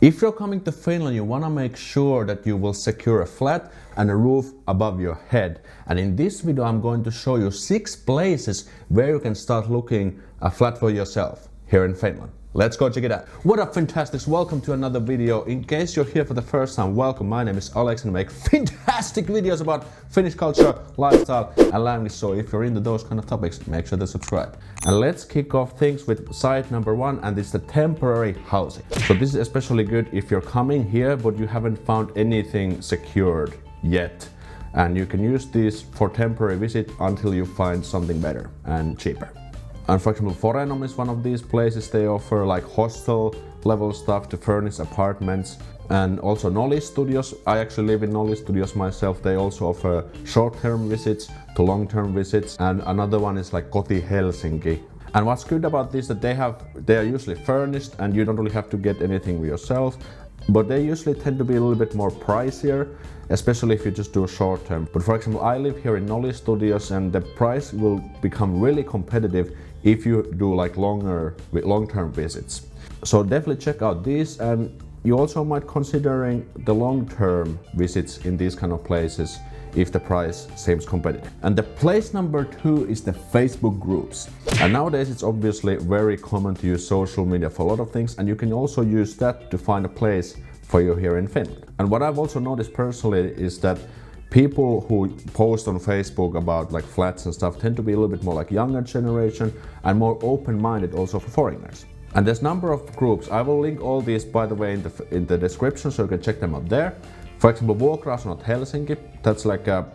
If you're coming to Finland, you want to make sure that you will secure a flat and a roof above your head. And in this video, I'm going to show you 6 places where you can start looking a flat for yourself here in Finland. Let's go check it out. What up, Fantastics? Welcome to another video. In case you're here for the first time, welcome. My name is Aleksi and I make fantastic videos about Finnish culture, lifestyle and language. So if you're into those kind of topics, make sure to subscribe. And let's kick off things with site number 1, and it's the temporary housing. So this is especially good if you're coming here but you haven't found anything secured yet. And you can use this for temporary visit until you find something better and cheaper. And for example, Forenom is one of these places. They offer like hostel level stuff to furnish apartments, and also Nolly Studios. I actually live in Nolly Studios myself. They also offer short-term visits to long-term visits, and another one is like Koti Helsinki. And what's good about this is that they are usually furnished and you don't really have to get anything yourself, but they usually tend to be a little bit more pricier, especially if you just do short term. But for example, I live here in Nolly Studios and the price will become really competitive if you do like long-term visits. So definitely check out these, and you also might considering the long-term visits in these kind of places if the price seems competitive. And the place number 2 is the Facebook groups. And nowadays it's obviously very common to use social media for a lot of things, and you can also use that to find a place for you here in Finland. And what I've also noticed personally is that people who post on Facebook about like flats and stuff tend to be a little bit more like younger generation and more open-minded also for foreigners. And there's a number of groups. I will link all these, by the way, in the description, so you can check them out there. For example, Vuokrasunnot Helsinki, that's like a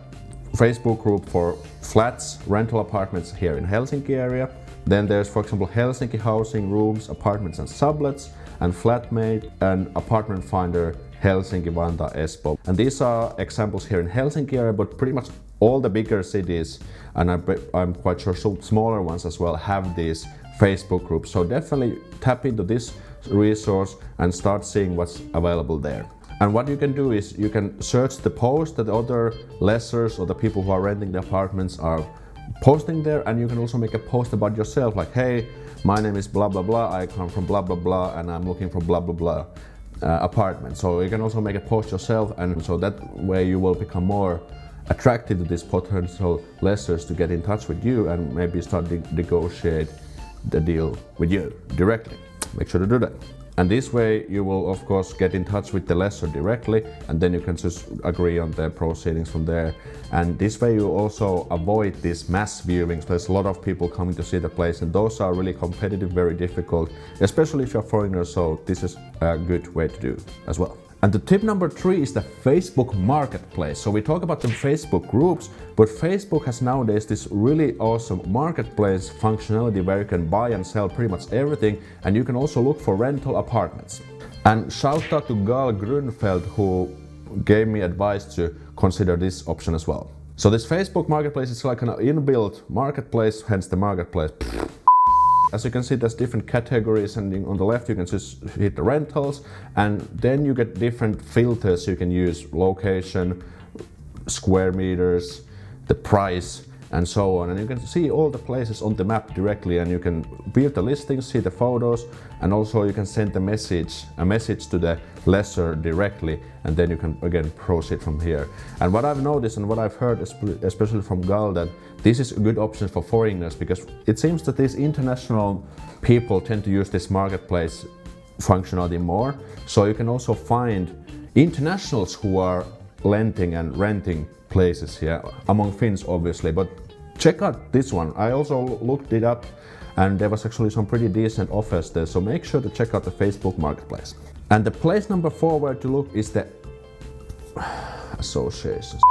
Facebook group for flats, rental apartments here in Helsinki area. Then there's, for example, Helsinki Housing, Rooms, Apartments and Sublets, and Flatmate and Apartment Finder Helsinki, Vantaa, Espoo. And these are examples here in Helsinki area, but pretty much all the bigger cities, and I'm quite sure some smaller ones as well, have these Facebook groups. So definitely tap into this resource and start seeing what's available there. And what you can do is you can search the post that the other lessors or the people who are renting the apartments are posting there, and you can also make a post about yourself, like, hey, my name is blah blah blah, I come from blah blah blah and I'm looking for blah blah blah apartment. So you can also make a post yourself, and so that way you will become more attractive to these potential lessors to get in touch with you and maybe start to negotiate the deal with you directly. Make sure to do that. And this way you will of course get in touch with the lessor directly, and then you can just agree on the proceedings from there. And this way you also avoid these mass viewings. There's a lot of people coming to see the place, and those are really competitive, very difficult, especially if you're a foreigner, so this is a good way to do as well. And the tip number 3 is the Facebook marketplace. So we talk about the Facebook groups, but Facebook has nowadays this really awesome marketplace functionality where you can buy and sell pretty much everything, and you can also look for rental apartments. And shout out to Gal Grunfeld, who gave me advice to consider this option as well. So this Facebook marketplace is like an inbuilt marketplace, hence the marketplace. As you can see, there's different categories, and on the left you can just hit the rentals, and then you get different filters you can use: location, square meters, the price, and so on. And you can see all the places on the map directly, and you can view the listings, see the photos, and also you can send a message to the lessor directly, and then you can again proceed from here. And what I've noticed and what I've heard, especially from Gal, that this is a good option for foreigners, because it seems that these international people tend to use this marketplace functionality more. So you can also find internationals who are lending and renting places here, among Finns obviously, but check out this one. I also looked it up, and there was actually some pretty decent offers there, so make sure to check out the Facebook marketplace. And the place number 4 where to look is the associations.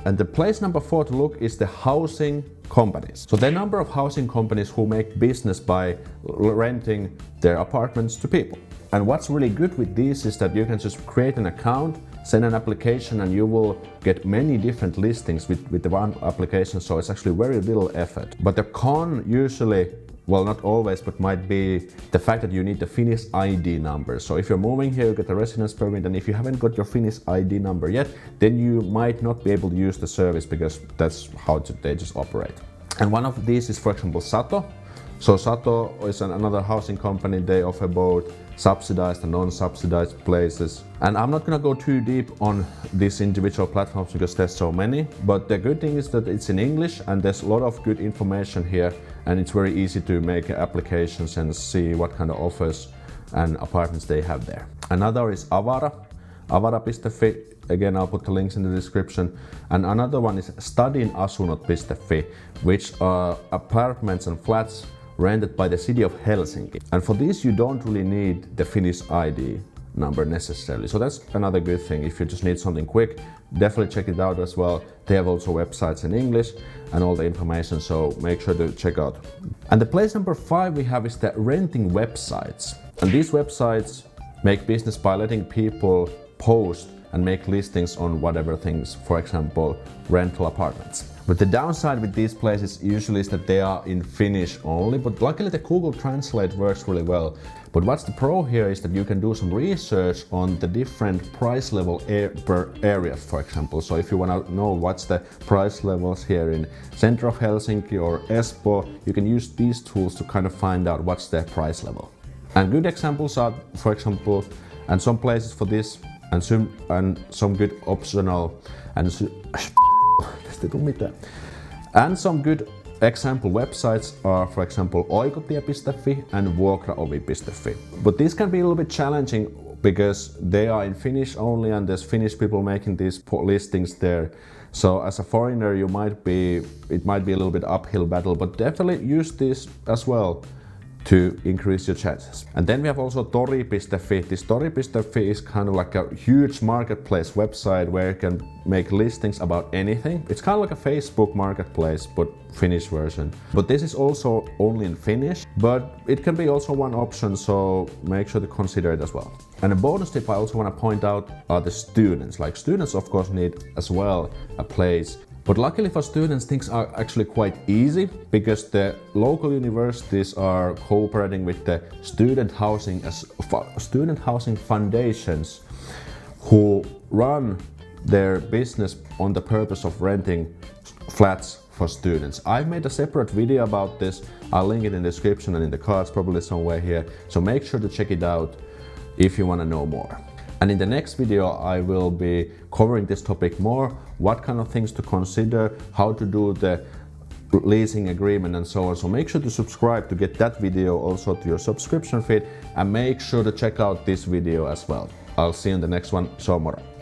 And the place number 4 to look is the housing companies. So there are a number of housing companies who make business by renting their apartments to people. And what's really good with these is that you can just create an account, send an application, and you will get many different listings with the one application, so it's actually very little effort. But the con usually, well, not always, but might be the fact that you need the Finnish ID number. So if you're moving here, you get a residence permit, and if you haven't got your Finnish ID number yet, then you might not be able to use the service, because that's how they just operate. And one of these is, for example, Sato. So Sato is another housing company. They offer both subsidized and non-subsidized places. And I'm not gonna go too deep on these individual platforms because there's so many, but the good thing is that it's in English and there's a lot of good information here, and it's very easy to make applications and see what kind of offers and apartments they have there. Another is Avara, avara.fi. Again, I'll put the links in the description. And another one is stadinasunnot.fi, which are apartments and flats rented by the city of Helsinki. And for these, you don't really need the Finnish ID number necessarily. So that's another good thing. If you just need something quick, definitely check it out as well. They have also websites in English and all the information, so make sure to check out. And the place number 5 we have is the renting websites. And these websites make business by letting people post and make listings on whatever things, for example, rental apartments. But the downside with these places usually is that they are in Finnish only, but luckily the Google Translate works really well. But what's the pro here is that you can do some research on the different price level per area, for example. So if you want to know what's the price levels here in center of Helsinki or Espoo, you can use these tools to kind of find out what's the price level. And good examples are, for example, and some places for this, and some good optional and some good example websites are, for example, oikotie.fi and vuokraovi.fi. But this can be a little bit challenging because they are in Finnish only and there's Finnish people making these listings there. So as a foreigner, it might be a little bit uphill battle, but definitely use this as well to increase your chances. And then we have also tori.fi. This tori.fi is kind of like a huge marketplace website where you can make listings about anything. It's kind of like a Facebook marketplace, but Finnish version. But this is also only in Finnish, but it can be also one option, so make sure to consider it as well. And a bonus tip I also want to point out are the students. Like students, of course, need as well a place. But luckily for students, things are actually quite easy because the local universities are cooperating with the student housing foundations who run their business on the purpose of renting flats for students. I've made a separate video about this. I'll link it in the description and in the cards, probably somewhere here. So make sure to check it out if you want to know more. And in the next video, I will be covering this topic more, what kind of things to consider, how to do the leasing agreement and so on. So make sure to subscribe to get that video also to your subscription feed, and make sure to check out this video as well. I'll see you in the next one. So moro.